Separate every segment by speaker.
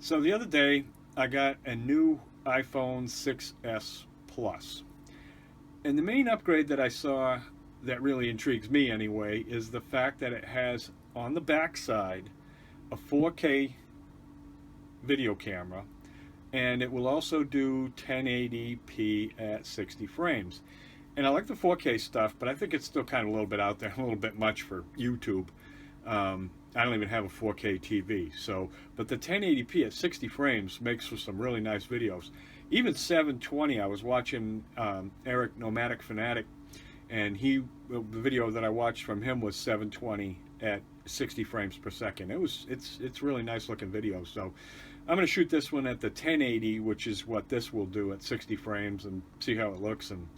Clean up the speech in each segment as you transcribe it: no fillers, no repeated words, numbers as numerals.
Speaker 1: So the other day, I got a new iPhone 6S Plus. And the main upgrade that I saw that really intrigues me anyway is the fact that it has on the back side a 4K video camera, and it will also do 1080p at 60 frames. And I like the 4K stuff, but I think it's still kind of a little bit out there, a little bit much for YouTube. I don't even have a 4K TV. So, but the 1080p at 60 frames makes for some really nice videos. Even 720, I was watching Eric Nomadic Fanatic, and the video that I watched from him was 720 at 60 frames per second. It's really nice looking video. So I'm going to shoot this one at the 1080, which is what this will do at 60 frames, and see how it looks. And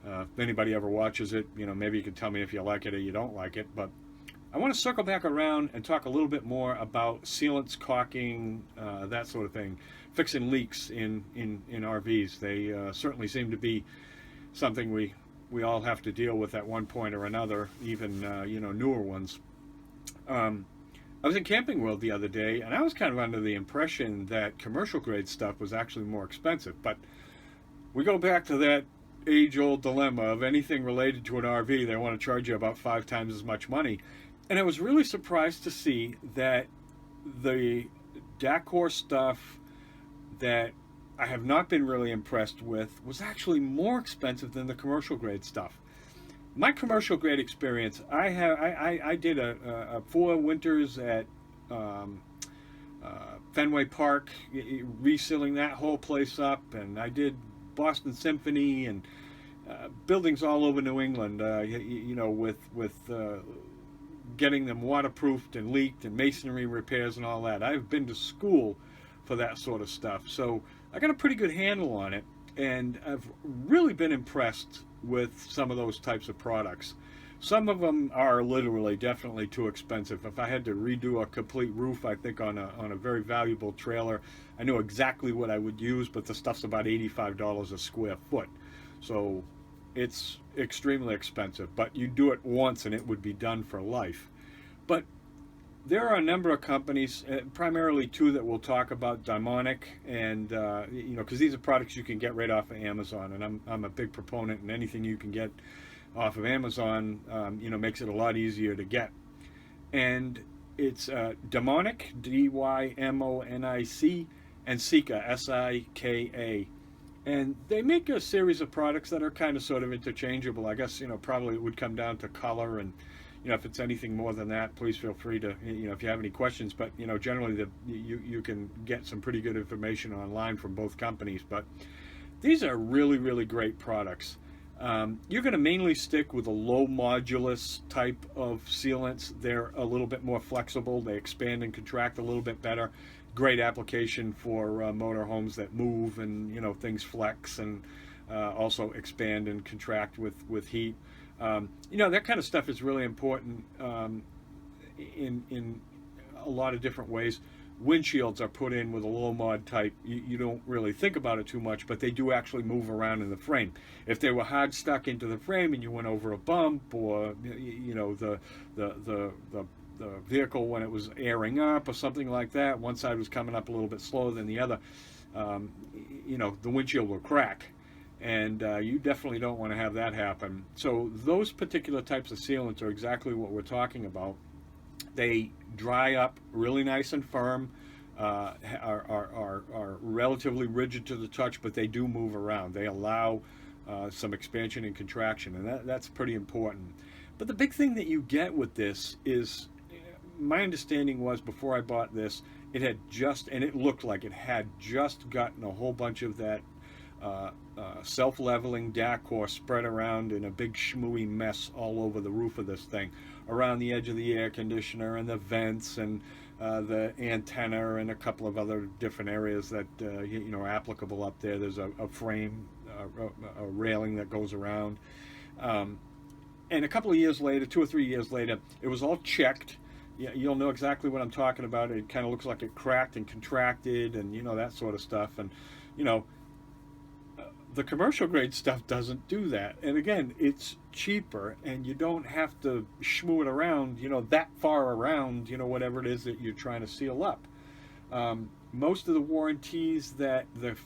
Speaker 1: if anybody ever watches it, maybe you can tell me if you like it or you don't like it. But I want to circle back around and talk a little bit more about sealants, caulking, that sort of thing, fixing leaks in RVs. They certainly seem to be something we all have to deal with at one point or another, even newer ones. I was in Camping World the other day, and I was kind of under the impression that commercial grade stuff was actually more expensive. But we go back to that age-old dilemma of anything related to an RV, they want to charge you about 5 times as much money. And I was really surprised to see that the decor stuff that I have not been really impressed with was actually more expensive than the commercial grade stuff. My commercial grade experience, I did a 4 winters at Fenway Park, resealing that whole place up, and I did Boston Symphony and buildings all over New England, with getting them waterproofed and leaked and masonry repairs and all that. I've been to school for that sort of stuff, so I got a pretty good handle on it, and I've really been impressed with some of those types of products. Some of them are literally definitely too expensive. If I had to redo a complete roof, I think on a very valuable trailer, I know exactly what I would use, but the stuff's about $85 a square foot. So it's extremely expensive, but you do it once and it would be done for life. But there are a number of companies, primarily 2 that we'll talk about, Dimonic and, because these are products you can get right off of Amazon, and I'm a big proponent, and anything you can get off of Amazon, makes it a lot easier to get. And it's Dimonic, D-Y-M-O-N-I-C, and SIKA, S-I-K-A. And they make a series of products that are kind of sort of interchangeable. I guess, probably it would come down to color, and, if it's anything more than that, please feel free to, if you have any questions. But, generally you can get some pretty good information online from both companies. But these are really, really great products. You're going to mainly stick with a low modulus type of sealants. They're a little bit more flexible. They expand and contract a little bit better. Great application for motorhomes that move and things flex and also expand and contract with heat. That kind of stuff is really important in a lot of different ways. Windshields are put in with a low mod type. You don't really think about it too much, but they do actually move around in the frame. If they were hard stuck into the frame and you went over a bump, or the vehicle when it was airing up or something like that, one side was coming up a little bit slower than the other, the windshield will crack. And you definitely don't want to have that happen. So those particular types of sealants are exactly what we're talking about. They dry up really nice and firm, are relatively rigid to the touch, but they do move around. They allow some expansion and contraction, and that's pretty important. But the big thing that you get with this is, my understanding was before I bought this, it had just, and it looked like it had just gotten a whole bunch of that self-leveling decor spread around in a big schmooey mess all over the roof of this thing, around the edge of the air conditioner and the vents and the antenna and a couple of other different areas that are applicable up there. There's a frame, a railing that goes around, and a couple of years later, 2 or 3 years later, it was all checked. You'll know exactly what I'm talking about. It kind of looks like it cracked and contracted and that sort of stuff. And the commercial grade stuff doesn't do that. And again, it's cheaper, and you don't have to shmoo it around, that far around, whatever it is that you're trying to seal up. most of the warranties that the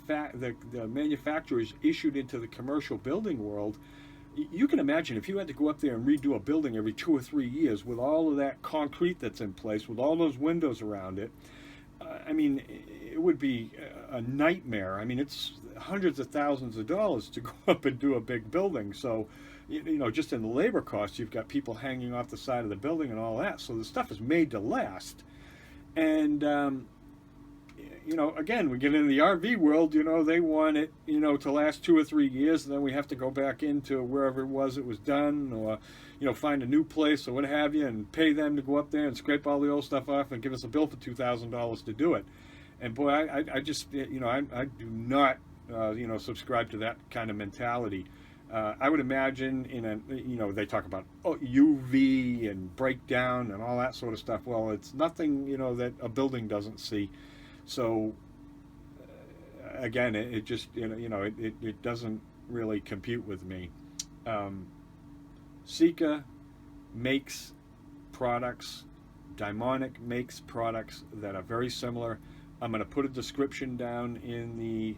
Speaker 1: manufacturers issued into the commercial building world, you can imagine if you had to go up there and redo a building every 2 or 3 years with all of that concrete that's in place, with all those windows around it. I mean, it would be a nightmare. I mean, it's hundreds of thousands of dollars to go up and do a big building. So, just in the labor costs, you've got people hanging off the side of the building and all that. So the stuff is made to last. And, again, we get into the RV world, they want it, to last 2 or 3 years. And then we have to go back into wherever it was done, or, find a new place or what have you, and pay them to go up there and scrape all the old stuff off and give us a bill for $2,000 to do it. And boy, I just, I do not, subscribe to that kind of mentality. I would imagine they talk about UV and breakdown and all that sort of stuff. Well, it's nothing, that a building doesn't see. So, again, it just, it doesn't really compute with me. Sika makes products, Daimonic makes products that are very similar. I'm going to put a description down in the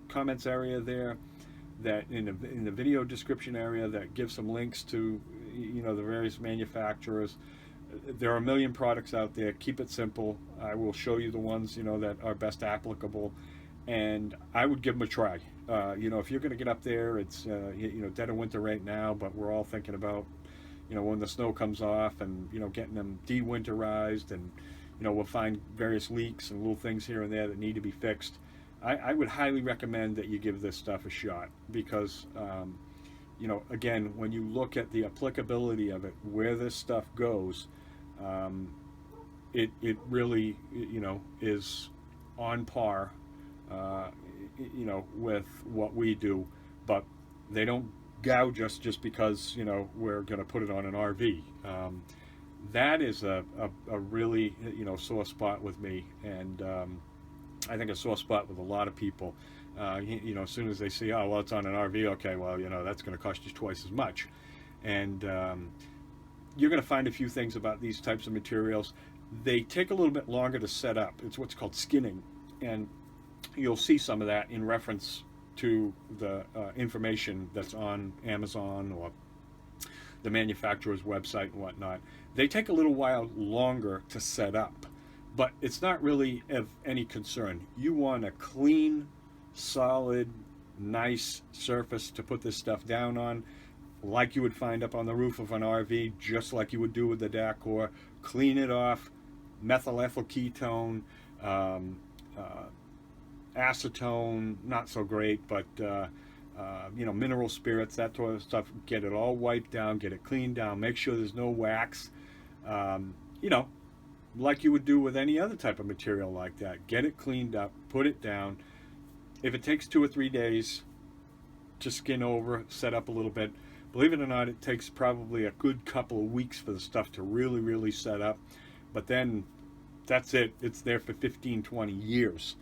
Speaker 1: comments area there, that in the video description area, that gives some links to the various manufacturers. There are a million products out there. Keep it simple. I will show you the ones that are best applicable, and I would give them a try. If you're going to get up there, it's dead of winter right now, but we're all thinking about when the snow comes off and getting them de-winterized, and we'll find various leaks and little things here and there that need to be fixed. I would highly recommend that you give this stuff a shot, because again, when you look at the applicability of it, where this stuff goes, it really is on par with what we do. But they don't gouge us just because we're going to put it on an RV. That is a really sore spot with me, and I think a sore spot with a lot of people. As soon as they see, oh, well, it's on an RV, okay, well, that's going to cost you twice as much. And you're going to find a few things about these types of materials. They take a little bit longer to set up. It's what's called skinning. And you'll see some of that in reference to the information that's on Amazon or the manufacturer's website and whatnot. They take a little while longer to set up, but it's not really of any concern. You want a clean, solid, nice surface to put this stuff down on, like you would find up on the roof of an RV, just like you would do with the decor. Clean it off, methyl ethyl ketone, acetone, not so great, but mineral spirits, that sort of stuff. Get it all wiped down, get it cleaned down, make sure there's no wax, like you would do with any other type of material like that. Get it cleaned up, put it down. If it takes 2 or 3 days to skin over, set up a little bit, believe it or not, it takes probably a good couple of weeks for the stuff to really, really set up. But then that's it. It's there for 15, 20 years.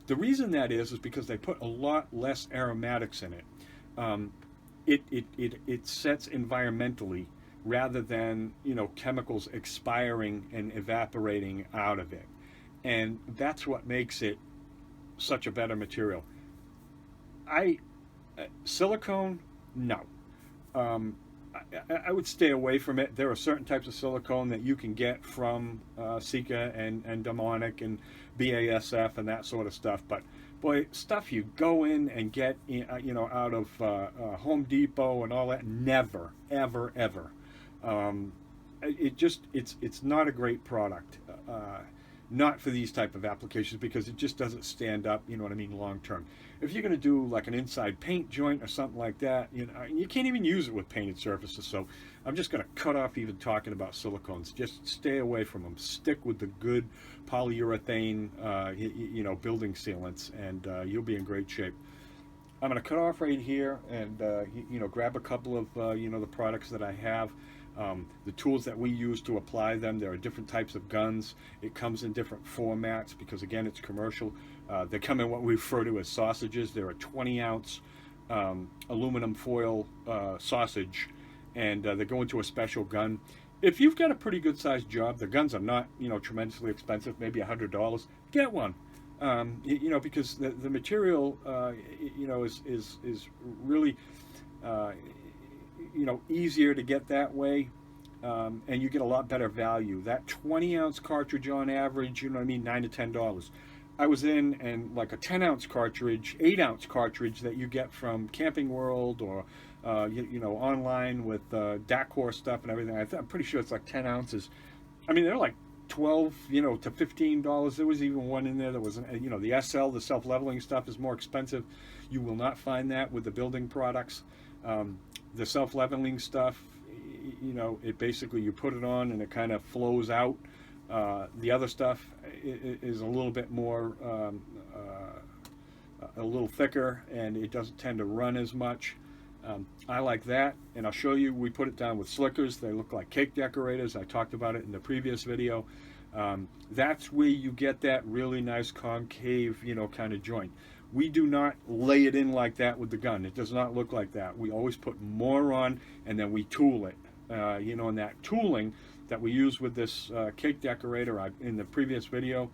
Speaker 1: The reason that is because they put a lot less aromatics in it. It sets environmentally rather than chemicals expiring and evaporating out of it, and that's what makes it such a better material. Silicone, no. I would stay away from it. There are certain types of silicone that you can get from Sika and Daimonic and BASF and that sort of stuff. But boy, stuff you go in and get out of Home Depot and all that, never, ever, ever. It's not a great product. Not for these type of applications, because it just doesn't stand up, long term. If you're going to do like an inside paint joint or something like that, you can't even use it with painted surfaces. So I'm just going to cut off even talking about silicones. Just stay away from them. Stick with the good polyurethane, building sealants, and you'll be in great shape. I'm going to cut off right here and grab a couple of the products that I have. The tools that we use to apply them. There are different types of guns. It comes in different formats because, again, it's commercial. They come in what we refer to as sausages. They're a 20-ounce aluminum foil sausage, and they go into a special gun. if you've got a pretty good sized job, the guns are not, tremendously expensive, maybe $100. Get one, because the material, is really, easier to get that way. And you get a lot better value. That 20-ounce cartridge on average, $9 to $10. I was in and like a 10-ounce cartridge, 8-ounce cartridge that you get from Camping World or online with Dacor stuff and everything. I'm pretty sure it's like 10 ounces. I mean, they're like 12, to $15. There was even one in there that was, the SL, the self-leveling stuff is more expensive. You will not find that with the building products. The self-leveling stuff, it basically, you put it on and it kind of flows out. The other stuff is a little bit more, a little thicker, and it doesn't tend to run as much. I like that, and I'll show you. We put it down with slickers. They look like cake decorators. I talked about it in the previous video. That's where you get that really nice concave, kind of joint. We do not lay it in like that with the gun. It does not look like that. We always put more on, and then we tool it. And that tooling that we use with this cake decorator, in the previous video,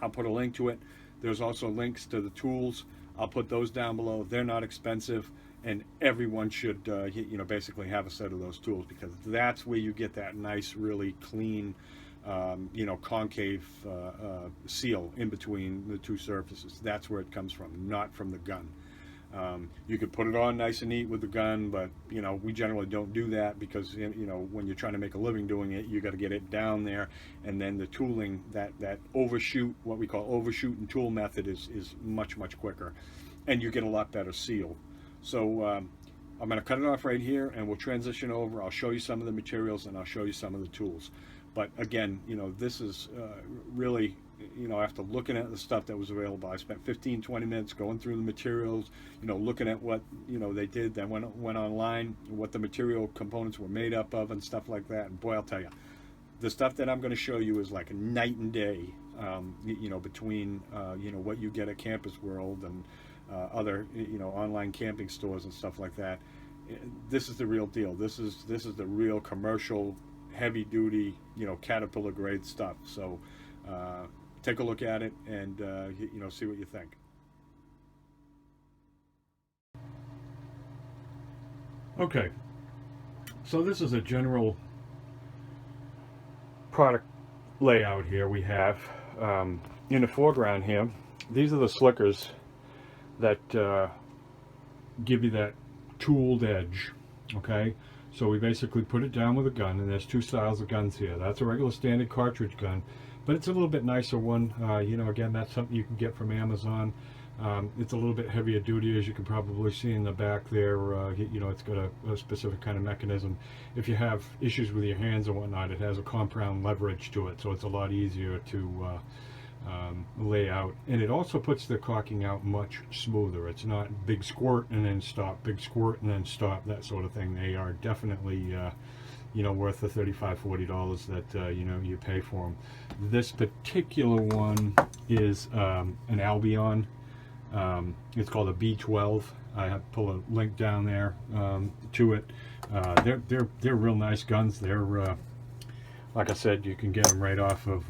Speaker 1: I'll put a link to it. There's also links to the tools. I'll put those down below. They're not expensive, and everyone should, basically have a set of those tools, because that's where you get that nice, really clean, concave seal in between the two surfaces. That's where it comes from, not from the gun. You could put it on nice and neat with the gun, but we generally don't do that, because when you're trying to make a living doing it, you got to get it down there, and then the tooling, that overshoot, what we call overshoot and tool method, is much quicker, and you get a lot better seal. So I'm going to cut it off right here, and we'll transition over. I'll show you some of the materials, and I'll show you some of the tools. But again, this is really, after looking at the stuff that was available, I spent 15-20 minutes going through the materials, looking at what they did. Then went online, what the material components were made up of and stuff like that. And boy, I'll tell you, the stuff that I'm going to show you is like a night and day, between what you get at Campus World and other online camping stores and stuff like that. This is the real deal. This is the real commercial, heavy duty, Caterpillar grade stuff. So take a look at it and see what you think. Okay, so this is a general product layout here we have. In the foreground here, these are the slickers that give you that tooled edge. Okay, so we basically put it down with a gun, and there's two styles of guns here. That's a regular standard cartridge gun, but it's a little bit nicer one. Again, that's something you can get from Amazon. It's a little bit heavier duty, as you can probably see in the back there. It's got a specific kind of mechanism. If you have issues with your hands and whatnot, it has a compound leverage to it, so it's a lot easier to lay out, and it also puts the caulking out much smoother. It's not big squirt and then stop, big squirt and then stop, that sort of thing. They are definitely worth the $35-40 that you pay for them. This particular one is an Albion. It's called a B12. I have to pull a link down there to it. They're real nice guns. They're like I said, you can get them right off of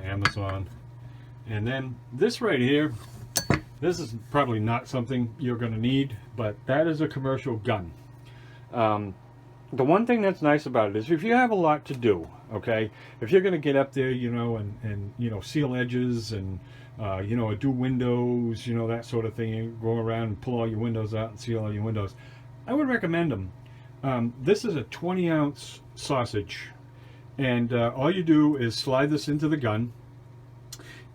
Speaker 1: Amazon. And then this right here, this is probably not something you're going to need, but that is a commercial gun. The one thing that's nice about it is if you have a lot to do, okay, if you're going to get up there, and seal edges and do windows, that sort of thing, you go around and pull all your windows out and seal all your windows, I would recommend them. This is a 20-ounce sausage, and all you do is slide this into the gun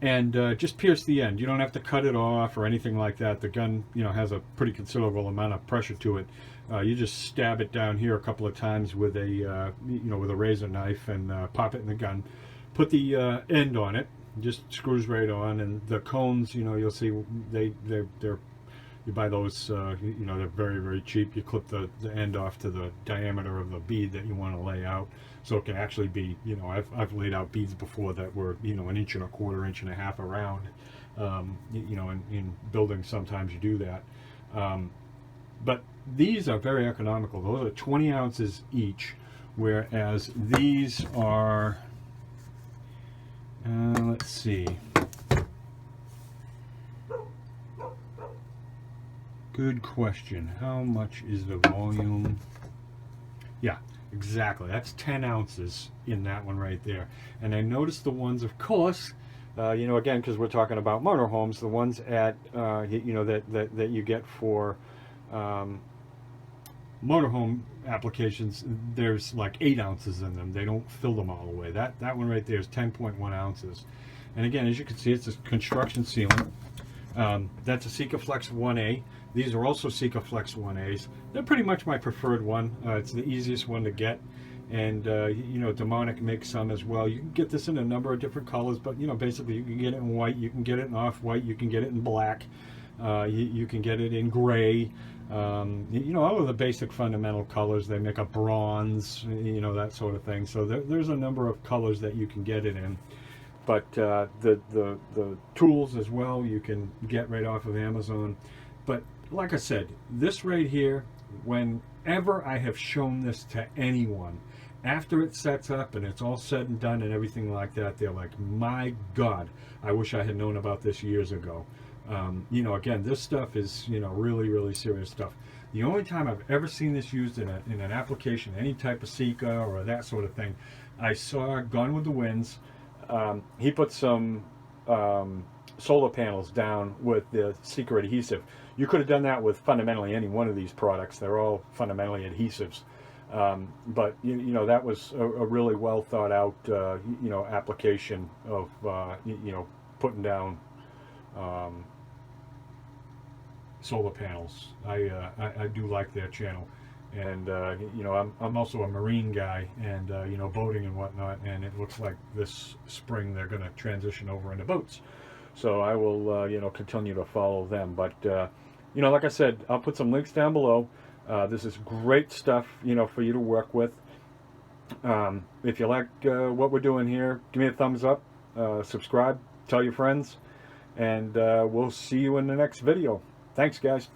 Speaker 1: and just pierce the end. You don't have to cut it off or anything like that. The gun, has a pretty considerable amount of pressure to it. You just stab it down here a couple of times with a, with a razor knife, and pop it in the gun. Put the end on it, just screws right on, and the cones, you'll see they're you buy those, they're very, very cheap. You clip the end off to the diameter of the bead that you want to lay out, so it can actually be, I've laid out beads before that were, 1.25 inches, 1.5 inches around. In buildings sometimes you do that. But these are very economical. Those are 20 ounces each, whereas these are, let's see. Good question. How much is the volume? Yeah, exactly. That's 10 ounces in that one right there. And I noticed the ones, of course, you know, again, because we're talking about motorhomes, the ones at, you know, that you get for motorhome applications, there's like 8 ounces in them. They don't fill them all the way. That one right there is 10.1 ounces. And again, as you can see, it's a construction sealant. That's a Sikaflex 1A. These are also Sikaflex 1As. They're pretty much my preferred one. It's the easiest one to get. And, you know, Demonic makes some as well. You can get this in a number of different colors, but, you know, basically you can get it in white, you can get it in off-white, you can get it in black, you can get it in gray. You know, all of the basic fundamental colors. They make a bronze, you know, that sort of thing. So there's a number of colors that you can get it in. But the tools as well, you can get right off of Amazon. But like I said, this right here, whenever I have shown this to anyone, after it sets up and it's all said and done and everything like that, they're like, my God, I wish I had known about this years ago. You know, again, this stuff is, you know, really, really serious stuff. The only time I've ever seen this used in an application, any type of SIKA or that sort of thing, I saw Gone with the Winds. He put some solar panels down with the SIKA adhesive. You could have done that with fundamentally any one of these products. They're all fundamentally adhesives. But, you know, that was a really well thought out, you know, application of, you know, putting down solar panels. I do like their channel. And, you know, I'm also a marine guy and, you know, boating and whatnot. And it looks like this spring they're going to transition over into boats. So I will, you know, continue to follow them. But, you know, like I said, I'll put some links down below. This is great stuff, you know, for you to work with. If you like what we're doing here, give me a thumbs up, subscribe, tell your friends, and we'll see you in the next video. Thanks, guys.